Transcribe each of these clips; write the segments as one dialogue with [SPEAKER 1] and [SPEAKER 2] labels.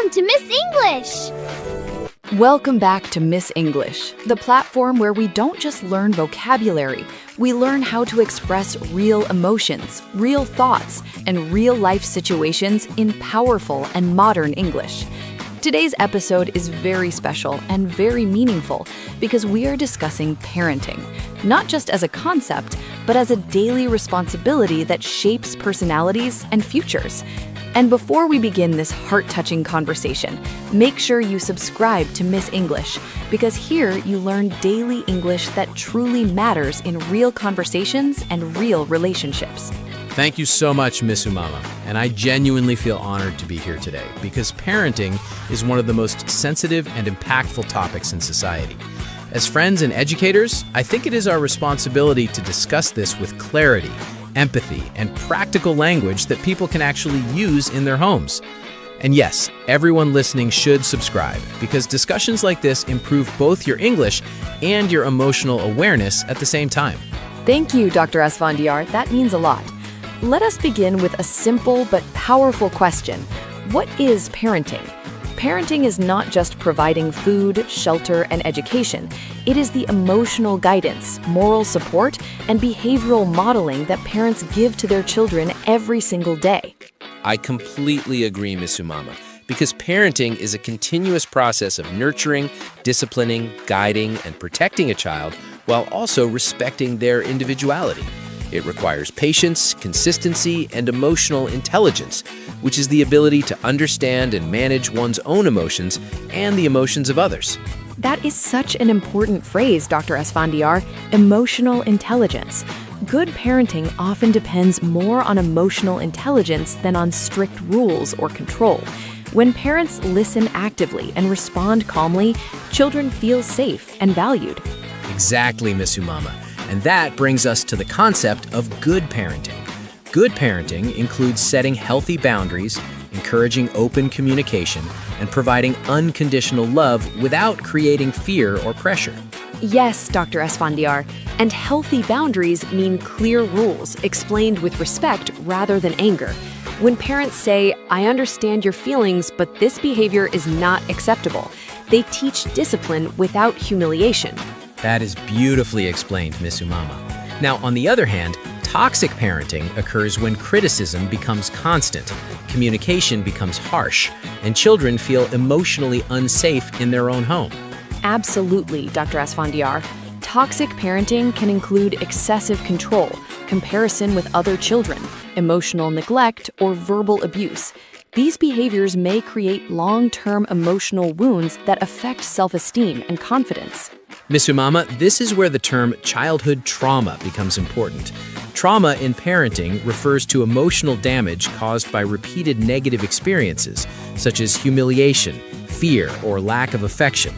[SPEAKER 1] Welcome to Miss English!
[SPEAKER 2] Welcome back to Miss English, the platform where we don't just learn vocabulary, we learn how to express real emotions, real thoughts, and real-life situations in powerful and modern English. Today's episode is very special and very meaningful because we are discussing parenting, not just as a concept, but as a daily responsibility that shapes personalities and futures. And before we begin this heart-touching conversation, make sure you subscribe to Miss English, because here you learn daily English that truly matters in real conversations and real relationships.
[SPEAKER 3] Thank you so much, Miss Umama, and I genuinely feel honored to be here today because parenting is one of the most sensitive and impactful topics in society. As friends and educators, I think it is our responsibility to discuss this with clarity, empathy, and practical language that people can actually use in their homes. And yes, everyone listening should subscribe because discussions like this improve both your English and your emotional awareness at the same time.
[SPEAKER 2] Thank you, Dr. Asfandiar. That means a lot. Let us begin with a simple but powerful question. What is parenting? Parenting is not just providing food, shelter, and education. It is the emotional guidance, moral support, and behavioral modeling that parents give to their children every single day.
[SPEAKER 4] I completely agree, Miss Umama, because parenting is a continuous process of nurturing, disciplining, guiding, and protecting a child while also respecting their individuality. It requires patience, consistency, and emotional intelligence, which is the ability to understand and manage one's own emotions and the emotions of others.
[SPEAKER 2] That is such an important phrase, Dr. Asfandiar, emotional intelligence. Good parenting often depends more on emotional intelligence than on strict rules or control. When parents listen actively and respond calmly, children feel safe and valued.
[SPEAKER 3] Exactly, Miss Umama. And that brings us to the concept of good parenting. Good parenting includes setting healthy boundaries, encouraging open communication, and providing unconditional love without creating fear or pressure.
[SPEAKER 2] Yes, Dr. Asfandiar. And healthy boundaries mean clear rules explained with respect rather than anger. When parents say, "I understand your feelings, but this behavior is not acceptable," they teach discipline without humiliation.
[SPEAKER 3] That is beautifully explained, Miss Umama. Now, on the other hand, toxic parenting occurs when criticism becomes constant, communication becomes harsh, and children feel emotionally unsafe in their own home.
[SPEAKER 2] Absolutely, Dr. Asfandiar. Toxic parenting can include excessive control, comparison with other children, emotional neglect, or verbal abuse. These behaviors may create long-term emotional wounds that affect self-esteem and confidence.
[SPEAKER 3] Miss Umama, this is where the term childhood trauma becomes important. Trauma in parenting refers to emotional damage caused by repeated negative experiences, such as humiliation, fear, or lack of affection.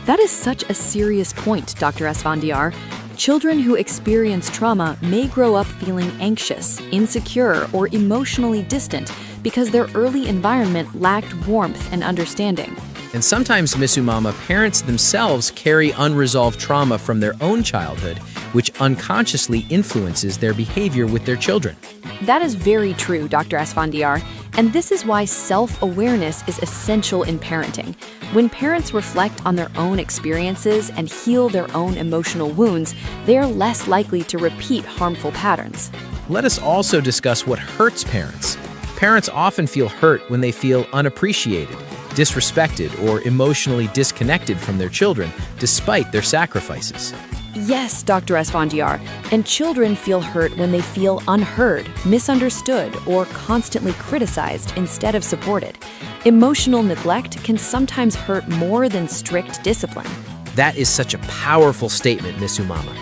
[SPEAKER 2] That is such a serious point, Dr. Asfandiar. Children who experience trauma may grow up feeling anxious, insecure, or emotionally distant because their early environment lacked warmth and understanding.
[SPEAKER 3] And sometimes, Miss Umama, parents themselves carry unresolved trauma from their own childhood, which unconsciously influences their behavior with their children.
[SPEAKER 2] That is very true, Dr. Asfandiar, and this is why self-awareness is essential in parenting. When parents reflect on their own experiences and heal their own emotional wounds, they are less likely to repeat harmful patterns.
[SPEAKER 3] Let us also discuss what hurts parents. Parents often feel hurt when they feel unappreciated, disrespected, or emotionally disconnected from their children, despite their sacrifices.
[SPEAKER 2] Yes, Dr. Asfandiar, and children feel hurt when they feel unheard, misunderstood, or constantly criticized instead of supported. Emotional neglect can sometimes hurt more than strict discipline.
[SPEAKER 3] That is such a powerful statement, Miss Umama.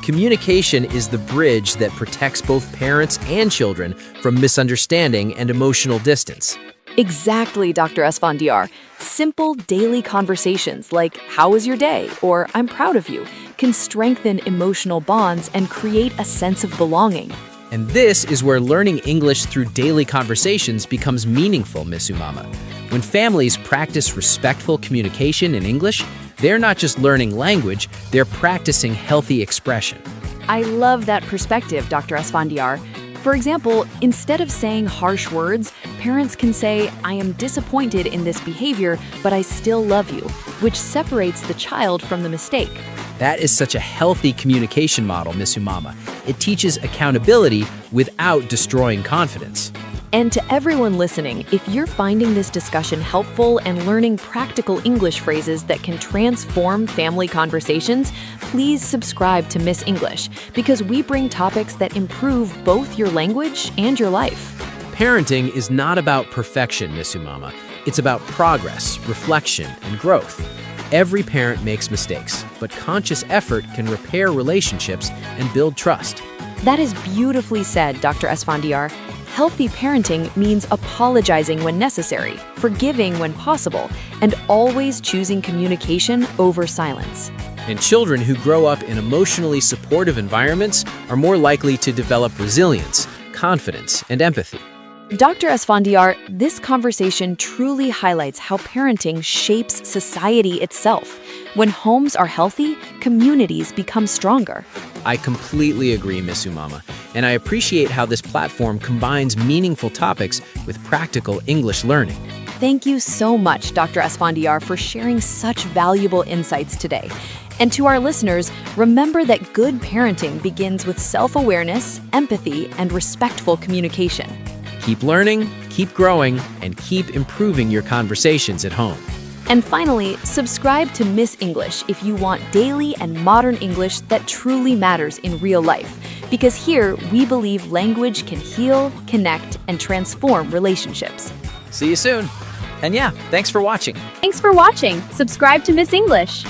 [SPEAKER 3] Communication is the bridge that protects both parents and children from misunderstanding and emotional distance.
[SPEAKER 2] Exactly, Dr. Asfandiar. Simple daily conversations like, "How was your day?" or "I'm proud of you," can strengthen emotional bonds and create a sense of belonging.
[SPEAKER 3] And this is where learning English through daily conversations becomes meaningful, Miss Umama. When families practice respectful communication in English, they're not just learning language, they're practicing healthy expression.
[SPEAKER 2] I love that perspective, Dr. Asfandiar. For example, instead of saying harsh words, parents can say, "I am disappointed in this behavior, but I still love you," which separates the child from the mistake.
[SPEAKER 3] That is such a healthy communication model, Miss Umama. It teaches accountability without destroying confidence.
[SPEAKER 2] And to everyone listening, if you're finding this discussion helpful and learning practical English phrases that can transform family conversations, please subscribe to Miss English, because we bring topics that improve both your language and your life.
[SPEAKER 3] Parenting is not about perfection, Miss Umama. It's about progress, reflection, and growth. Every parent makes mistakes, but conscious effort can repair relationships and build trust.
[SPEAKER 2] That is beautifully said, Dr. Esfandiar. Healthy parenting means apologizing when necessary, forgiving when possible, and always choosing communication over silence.
[SPEAKER 3] And children who grow up in emotionally supportive environments are more likely to develop resilience, confidence, and empathy.
[SPEAKER 2] Dr. Esfandiar, this conversation truly highlights how parenting shapes society itself. When homes are healthy, communities become stronger.
[SPEAKER 3] I completely agree, Miss Umama, and I appreciate how this platform combines meaningful topics with practical English learning.
[SPEAKER 2] Thank you so much, Dr. Esfandiar, for sharing such valuable insights today. And to our listeners, remember that good parenting begins with self-awareness, empathy, and respectful communication.
[SPEAKER 3] Keep learning, keep growing, and keep improving your conversations at home.
[SPEAKER 2] And finally, subscribe to Miss English if you want daily and modern English that truly matters in real life. Because here, we believe language can heal, connect, and transform relationships.
[SPEAKER 3] See you soon. And yeah, thanks for watching.
[SPEAKER 1] Thanks for watching. Subscribe to Miss English.